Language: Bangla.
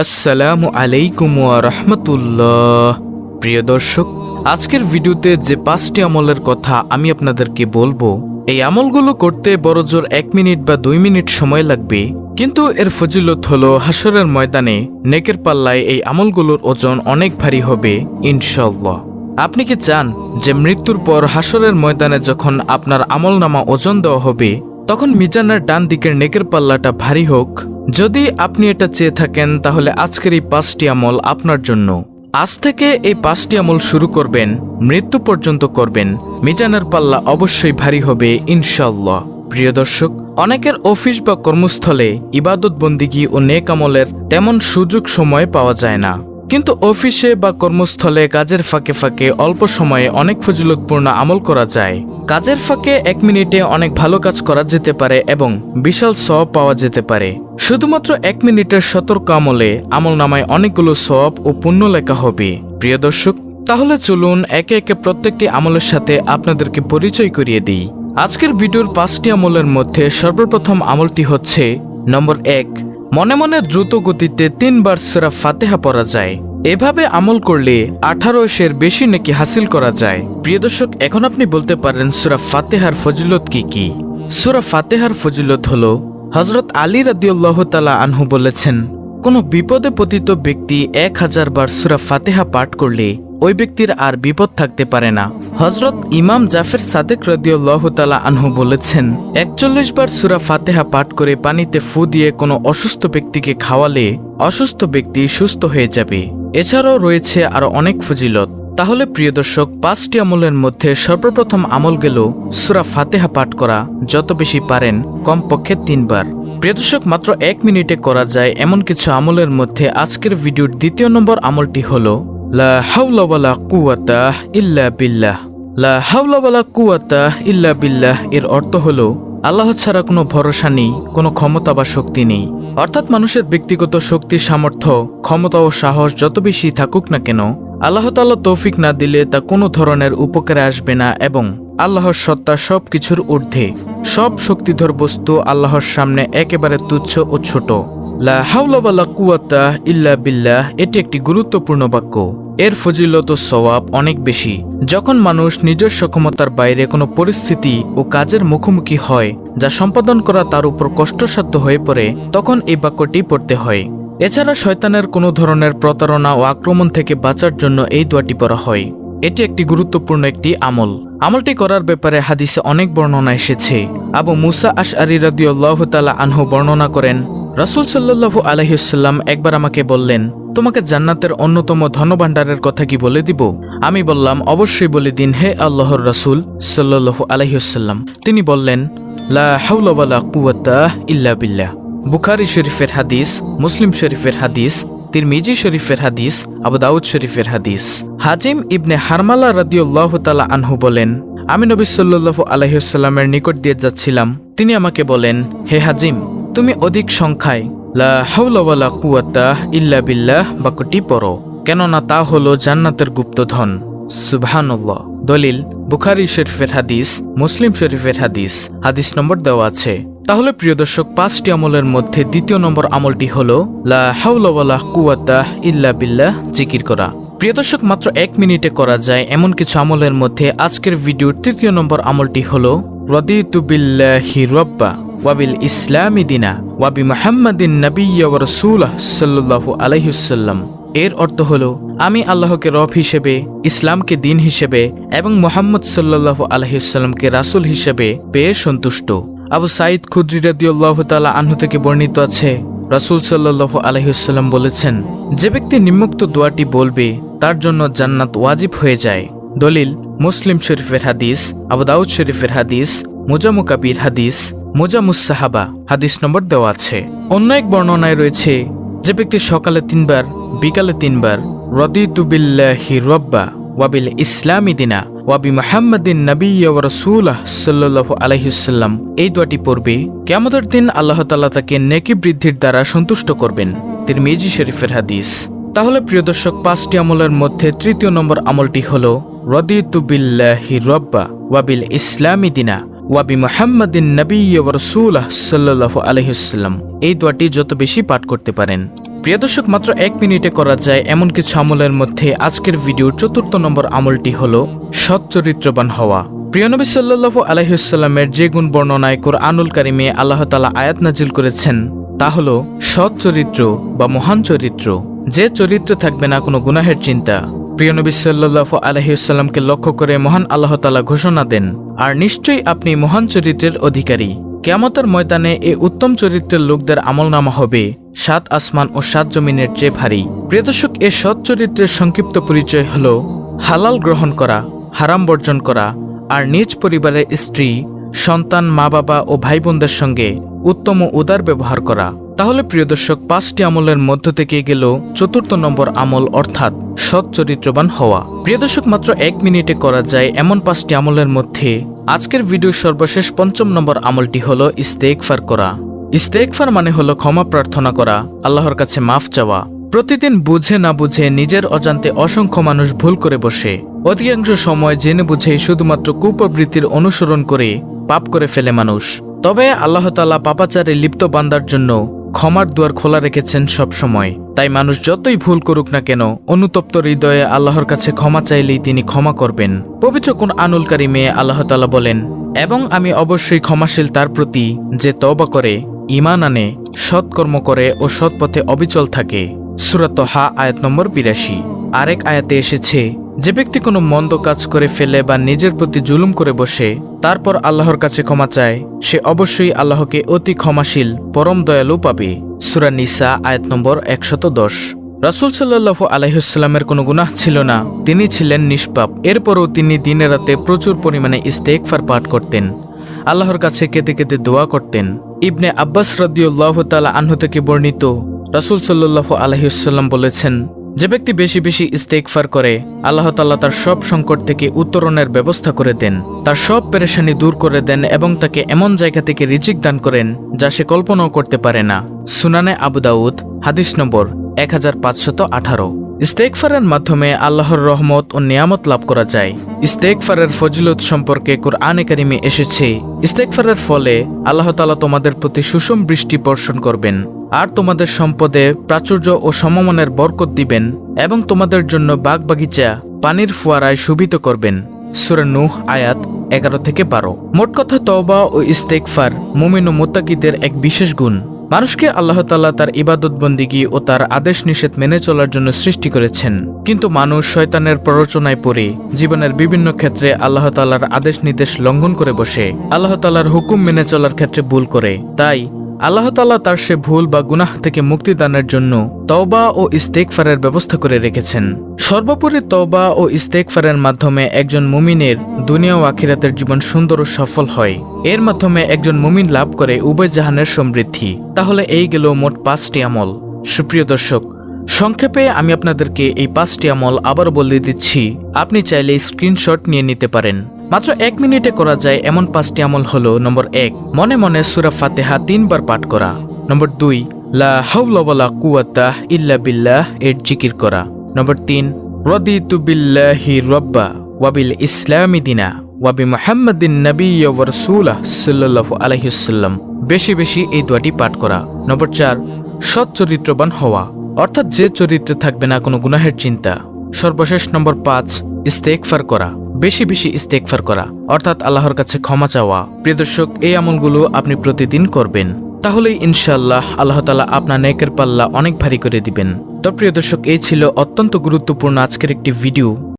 আসসালামু আলাইকুম ওয়া রাহমাতুল্লাহ। প্রিয় দর্শক, আজকের ভিডিওতে যে 5টি আমলের কথা আমি আপনাদেরকে বলবো, এই আমলগুলো করতে বড়জোর 1 মিনিট বা 2 মিনিট সময় লাগবে, কিন্তু এর ফজিলত হলো হাসরের ময়দানে নেকের পাল্লায় এই আমলগুলোর ওজন অনেক ভারী হবে ইনশাআল্লাহ। আপনি কি চান যে মৃত্যুর পর হাসরের ময়দানে যখন আপনার আমলনামা ওজন দেওয়া হবে তখন মিজানের ডান দিকের নেকের পাল্লাটা ভারী হোক? যদি আপনি এটা চেয়ে থাকেন তাহলে আজকের এই 5টি আমল আপনার জন্য। আজ থেকে এই 5টি আমল শুরু করবেন, মৃত্যু পর্যন্ত করবেন, মিজানের পাল্লা অবশ্যই ভারী হবে ইনশাআল্লাহ। প্রিয় দর্শক, অনেকের অফিস বা কর্মস্থলে ইবাদত বন্দিগি ও নেক আমলের তেমন সুযোগ সময় পাওয়া যায় না, কিন্তু অফিসে বা কর্মস্থলে কাজের ফাঁকে ফাঁকে অল্প সময়ে অনেক ফজিলতপূর্ণ আমল করা যায়। কাজের ফাঁকে 1 মিনিটে অনেক ভালো কাজ করা যেতে পারে এবং বিশাল সওয়াব পাওয়া যেতে পারে। শুধুমাত্র 1 মিনিটের সতর্ক আমলে আমলনামায় অনেকগুলো সওয়াব ও পুণ্য লেখা হবে। প্রিয় দর্শক, তাহলে চলুন একে একে প্রত্যেকটি আমলের সাথে আপনাদেরকে পরিচয় করিয়ে দিই। আজকের ভিডিওর 5টি আমলের মধ্যে সর্বপ্রথম আমলটি হচ্ছে নম্বর 1, মনে মনে দ্রুত গতিতে 3 বার সূরা ফাতিহা পড়া যায়। এভাবে আমল করলে 18 বেশি নেকি হাসিল করা যায়। প্রিয় দর্শক, এখন আপনি বলতে পারেন সূরা ফাতিহার ফজিলত কি কি? সূরা ফাতিহার ফজিলত হলো, হযরত আলী রাদিয়াল্লাহু তাআলা আনহু বলেছেন, কোন বিপদে পতিত ব্যক্তি 1000 বার সূরা ফাতিহা পাঠ করলে ওই ব্যক্তির আর বিপদ থাকতে পারে না। হযরত ইমাম জাফর সাদেক রাদিয়াল্লাহু তাআলা আনহু বলেছেন, 41 বার সূরা ফাতিহা পাঠ করে পানিতে ফু দিয়ে কোনো অসুস্থ ব্যক্তিকে খাওয়ালে অসুস্থ ব্যক্তি সুস্থ হয়ে যাবে। এছাড়াও রয়েছে আরো অনেক ফজিলত। তাহলে প্রিয় দর্শক, 5টি আমলের মধ্যে সর্বপ্রথম আমল গেল সূরা ফাতিহা পাঠ করা, যত বেশি পারেন কমপক্ষে 3 বার। প্রিয় দর্শক, মাত্র 1 মিনিটে করা যায় এমন কিছু আমলের মধ্যে আজকের ভিডিওর 2য় নম্বর আমলটি হলো লা হাওলা ওয়ালা কুওয়াতা ইল্লা বিল্লাহ। লা হাওলা ওয়ালা কুওয়াতা ইল্লা বিল্লাহ এর অর্থ হলো, আল্লাহ ছাড়া কোনো ভরসা নেই, কোনো ক্ষমতা বা শক্তি নেই। অর্থাৎ মানুষের ব্যক্তিগত শক্তি, সামর্থ্য, ক্ষমতা ও সাহস যত বেশি থাকুক না কেন, আল্লাহ তাআলা তৌফিক না দিলে তা কোনো ধরনের উপকারে আসবে না এবং আল্লাহর সত্তা সব কিছুর ঊর্ধ্বে। সব শক্তিধর বস্তু আল্লাহর সামনে একেবারে তুচ্ছ ও ছোট। লা হাওলা ওয়ালা কুওয়াতা ইল্লা বিল্লাহ এটি একটি গুরুত্বপূর্ণ বাক্য। এর ফজিলত ও সওয়াব অনেক বেশি। যখন মানুষ নিজের সক্ষমতার বাইরে কোনো পরিস্থিতি ও কাজের মুখোমুখি হয় যা সম্পাদন করা তার উপর কষ্টসাধ্য হয়ে পড়ে, তখন এই বাক্যটি পড়তে হয়। এছাড়া শয়তানের কোনো ধরনের প্রতারণা ও আক্রমণ থেকে বাঁচার জন্য এই দোয়াটি পড়া হয়। এটি একটি গুরুত্বপূর্ণ একটি আমল। আমলটি করার ব্যাপারে হাদিসে অনেক বর্ণনা এসেছে। আবু মুসা আশআরী রাদিয়াল্লাহু তাআলা আনহু বর্ণনা করেন, রাসূল সাল্লাল্লাহু আলাইহি ওয়াসাল্লাম একবার আমাকে বললেন, তোমাকে জান্নাতের অন্যতম ধনভাণ্ডারের কথা কি বলে দিব? আমি বললাম, অবশ্যই বলে দিন হে আল্লাহর রাসূল সাল্লাল্লাহু আলাইহি ওয়াসাল্লাম। তিনি বললেন, লা হাওলা ওয়ালা কুওয়াতা ইল্লা বিল্লাহ। বুখারী শরীফের হাদিস, মুসলিম শরীফের হাদিস, তিরমিজি শরীফের হাদিস, আবু দাউদ শরীফের হাদিস। হাজিম ইবনে হারমালা রাদিয়াল্লাহু তাআলা আনহু বলেন, আমি নবী সাল্লাল্লাহু আলাইহি ওয়াসাল্লামের নিকট দিয়ে যাচ্ছিলাম। তিনি আমাকে বলেন, হে হাজিম, তুমি অধিক সংখ্যায় লা হাওলা ওয়ালা কুওয়াতা ইল্লা বিল্লাহ বাক্যটি পড়ো, কেননা তা হলো জান্নাতের গুপ্তধন। সুবহানাল্লাহ। দলিল বুখারী শরীফের হাদিস, মুসলিম শরীফের হাদিস। হাদিস নম্বর দেওয়া আছে। তাহলে প্রিয় দর্শক, 5টি আমলের মধ্যে 2য় নম্বর আমলটি হলো লা হাওলা ওয়ালা কুওয়াতা ইল্লা বিল্লাহ জিকির করা। প্রিয় দর্শক, মাত্র 1 মিনিটে করা যায় এমন কিছু আমলের মধ্যে আজকের ভিডিওর 3য় নম্বর আমলটি হলো রাদিতু বিল্লাহি রাব্বা ওয়া বিল ইসলামি দিনা ওয়া বি মুহাম্মাদিন নাবিয়্যা ওয়া রাসূলাহ সাল্লাল্লাহু আলাইহি ওয়াসাল্লাম। এর অর্থ হলো, আমি আল্লাহকে রব হিসেবে, ইসলামকে দিন হিসেবে এবং মুহাম্মদ সাল্লাল্লাহু আলাইহি ওয়াসাল্লামকে রাসূল হিসেবে পেয়ে সন্তুষ্ট। আবু সাঈদ খুদরি রাদিয়াল্লাহু তাআলা আনহু থেকে বর্ণিত আছে, রাসূল সাল্লাল্লাহু আলাইহি ওয়াসাল্লাম বলেছেন, যে ব্যক্তি নিম্নোক্ত দোয়াটি বলবে তার জন্য জান্নাত ওয়াজিব হয়ে যায়। দলিল মুসলিম শরীফের হাদিস, আবু দাউদ শরীফের হাদিস, মুজামু কাবির হাদিস, মুজামুস সাহাবা। হাদিস নম্বর দেওয়া আছে। অন্য এক বর্ণনায় রয়েছে, যে ব্যক্তি সকালে 3 বার, বিকালে 3 বার রাদিতু বিল্লাহি রাব্বা ওয়া বিল ইসলামি দিনা ওয়া বি মুহাম্মাদিন নাবিয়্যা ওয়া রাসূলাহ সাল্লাল্লাহু আলাইহি ওয়াসাল্লাম এই দোয়াটি পড়বে, কিয়ামতের দিন আল্লাহ তাআলা তাকে নেকি বৃদ্ধির দ্বারা সন্তুষ্ট করবেন। তিরমিজি শরীফের হাদিস। তাহলে প্রিয় দর্শক, 5টি আমলের মধ্যে 3য় নম্বর আমলটি হলো রাদিতু বিল্লাহি রাব্বা ওয়া বিল ইসলামি দিনা ওয়া বি মুহাম্মাদিন নাবিয়্যা ওয়া রাসূলাহ সাল্লাল্লাহু আলাইহি ওয়াসাল্লাম। এই দোয়াটি যত বেশি পাঠ করতে পারেন প্রিয় দর্শক, মাত্র 1 মিনিটে করা যায় এমন কিছু আমলের মধ্যে আজকের ভিডিওর 4র্থ নম্বর আমলটি হলো সৎ চরিত্রবান হওয়া। প্রিয় নবী সাল্লাল্লাহু আলাইহি ওয়াসাল্লামের যে গুণ বর্ণনায় কুরআনুল কারিমে আল্লাহ তাআলা আয়াত নাজিল করেছেন তা হলো সৎ চরিত্র বা মহান চরিত্র, যে চরিত্রে থাকবে না কোনো গুনাহের চিন্তা। প্রিয় নবী সাল্লাল্লাহু আলাইহি ওয়াসাল্লামকে লক্ষ্য করে মহান আল্লাহ তাআলা ঘোষণা দেন, আর নিশ্চয়ই আপনি মহান চরিত্রের অধিকারী। কিয়ামতের ময়দানে এই উত্তম চরিত্রের লোকদের আমলনামা হবে 7 আসমান ও 7 জমিনের চেয়ে ভারী। প্রিয় দর্শক, এই সৎ চরিত্রের সংক্ষিপ্ত পরিচয় হলো হালাল গ্রহণ করা, হারাম বর্জন করা, আর নিজ পরিবারের স্ত্রী, সন্তান, মা বাবা ও ভাই বোনদের সঙ্গে উত্তম ও উদার ব্যবহার করা। তাহলে প্রিয় দর্শক, 5টি আমলের মধ্য থেকে গেল 4র্থ নম্বর আমল, অর্থাৎ সৎ চরিত্রবান হওয়া। প্রিয় দর্শক, মাত্র 1 মিনিটে করা যায় এমন 5টি আমলের মধ্যে আজকের ভিডিওর সর্বশেষ 5ম নম্বর আমলটি হলো ইস্তেগফার করা। ইস্তেগফার মানে হলো ক্ষমা প্রার্থনা করা, আল্লাহর কাছে মাফ চাওয়া। প্রতিদিন বুঝে না বুঝে নিজের অজান্তে অসংখ্য মানুষ ভুল করে বসে, অধিকাংশ সময় জেনে বুঝেই শুধুমাত্র কুপ্রবৃত্তির অনুসরণ করে পাপ করে ফেলে মানুষ। তবে আল্লাহ তাআলা পাপাচারে লিপ্ত বান্দার জন্য ক্ষমার দুয়ার খোলা রেখেছেন সব সময়। তাই মানুষ যতই ভুল করুক না কেন, অনুতপ্ত হৃদয়ে আল্লাহর কাছে ক্ষমা চাইলেই তিনি ক্ষমা করবেন। পবিত্র কুরআনুল কারিমে আল্লাহ তাআলা বলেন, এবং আমি অবশ্যই ক্ষমাশীল তার প্রতি যে তওবা করে, ঈমান আনে, সৎকর্ম করে ও সৎ পথে অবিচল থাকে। সূরা তাহা আয়াত নম্বর 82। আরেক আয়াতে এসেছে, যে ব্যক্তি কোনো মন্দ কাজ করে ফেলে বা নিজের প্রতি জুলুম করে বসে তারপর আল্লাহর কাছে ক্ষমা চায়, সে অবশ্যই আল্লাহকে অতি ক্ষমাশীল পরম দয়ালু পাবে। সূরা নিসা আয়াত নম্বর 110। রাসূল সাল্লাল্লাহু আলাইহি ওয়াসাল্লামের কোনো গুনাহ ছিল না, তিনি ছিলেন নিষ্পাপ। এরপরও তিনি দিনে রাতে প্রচুর পরিমাণে ইস্তেগফার পাঠ করতেন, আল্লাহর কাছে কেঁদে কেঁদে দোয়া করতেন। ইবনে আব্বাস রাদিয়াল্লাহু তাআলা আনহু থেকে বর্ণিত, রাসূল সাল্লাল্লাহু আলাইহি ওয়াসাল্লাম বলেছেন, যে ব্যক্তি বেশি বেশি ইস্তেগফার করে আল্লাহ তাআলা তার সব সংকট থেকে উত্তরণের ব্যবস্থা করে দেন, তার সব পেরেশানি দূর করে দেন এবং তাকে এমন জায়গা থেকে রিজিক দান করেন যা সে কল্পনাও করতে পারে না। সুনানে আবু দাউদ হাদিস নম্বর 1518। ইস্তেগফারের মাধ্যমে আল্লাহর রহমত ও নিয়ামত লাভ করা যায়। ইস্তেগফারের ফজিলত সম্পর্কে কুরআনে কারিমে এসেছে, ইস্তেগফারের ফলে আল্লাহ তাআলা তোমাদের প্রতি সুষম বৃষ্টি বর্ষণ করবেন, আর তোমাদের সম্পদে প্রাচুর্য ও সমমানের বরকত দিবেন, এবং তোমাদের জন্য বাগবাগিচা পানির ফোয়ারায় শোভিত করবেন। সূরা নূহ আয়াত 11 থেকে 12। মোট কথা, তওবা ও ইস্তেগফার মুমিন ও মুত্তাকিদের এক বিশেষ গুণ। মানুষকে আল্লাহ তাআলা তার ইবাদত বন্দিগি ও তার আদেশ নিষেধ মেনে চলার জন্য সৃষ্টি করেছেন, কিন্তু মানুষ শয়তানের প্ররোচনায় পড়ে জীবনের বিভিন্ন ক্ষেত্রে আল্লাহ তাআলার আদেশ নির্দেশ লঙ্ঘন করে বসে আল্লাহ তাআলার হুকুম মেনে চলার ক্ষেত্রে ভুল করে। তাই আল্লাহ তাআলা তার সে ভুল বা গুনাহ থেকে মুক্তিদানের জন্য তওবা ও ইস্তেগফারের ব্যবস্থা করে রেখেছেন। সর্বোপরি তওবা ও ইস্তেগফারের মাধ্যমে একজন মুমিনের দুনিয়া ও আখিরাতের জীবন সুন্দর ও সফল হয়। এর মাধ্যমে একজন মুমিন লাভ করে উভয় জাহানের সমৃদ্ধি। তাহলে এই গেল মোট 5টি আমল। সুপ্রিয় দর্শক, সংক্ষেপে আমি আপনাদেরকে এই 5টি আমল আবার বলে দিচ্ছি, আপনি চাইলে স্ক্রিনশট নিয়ে নিতে পারেন। মাত্র 1 মিনিটে করা যায় এমন 5টি আমল হলো, নম্বর 1, মনে মনে সূরা ফাতিহা 3 বার পাঠ করা। নম্বর 2, লা হাওলা ওয়ালা কুওয়াতা ইল্লা বিল্লাহ এর জিকির করা। নম্বর 3, রাদিতু বিল্লাহি রাব্বা ওয়া বিল ইসলামি দিনা ওয়া বি মুহাম্মাদিন নাবিয়্যা ওয়া রাসূলা সাল্লাল্লাহু আলাইহি ওয়াসাল্লাম। বেশি বেশি এই দোয়াটি পাঠ করা। নম্বর 4, সৎ চরিত্রবান হওয়া, অর্থাৎ যে চরিত্রে থাকবে না কোনো গুনাহের চিন্তা। সর্বশেষ নম্বর 5, ইস্তেগফার করা, বেশি বেশি ইস্তেগফার করা, অর্থাৎ আল্লাহর কাছে ক্ষমা চাওয়া। প্রিয় দর্শক, এই আমলগুলো আপনি প্রতিদিন করবেন, তাহলেই ইনশাআল্লাহ আল্লাহ তাআলা আপনার নেকের পাল্লা অনেক ভারী করে দিবেন। তো প্রিয় দর্শক, এই ছিল অত্যন্ত গুরুত্বপূর্ণ আজকের একটি ভিডিও।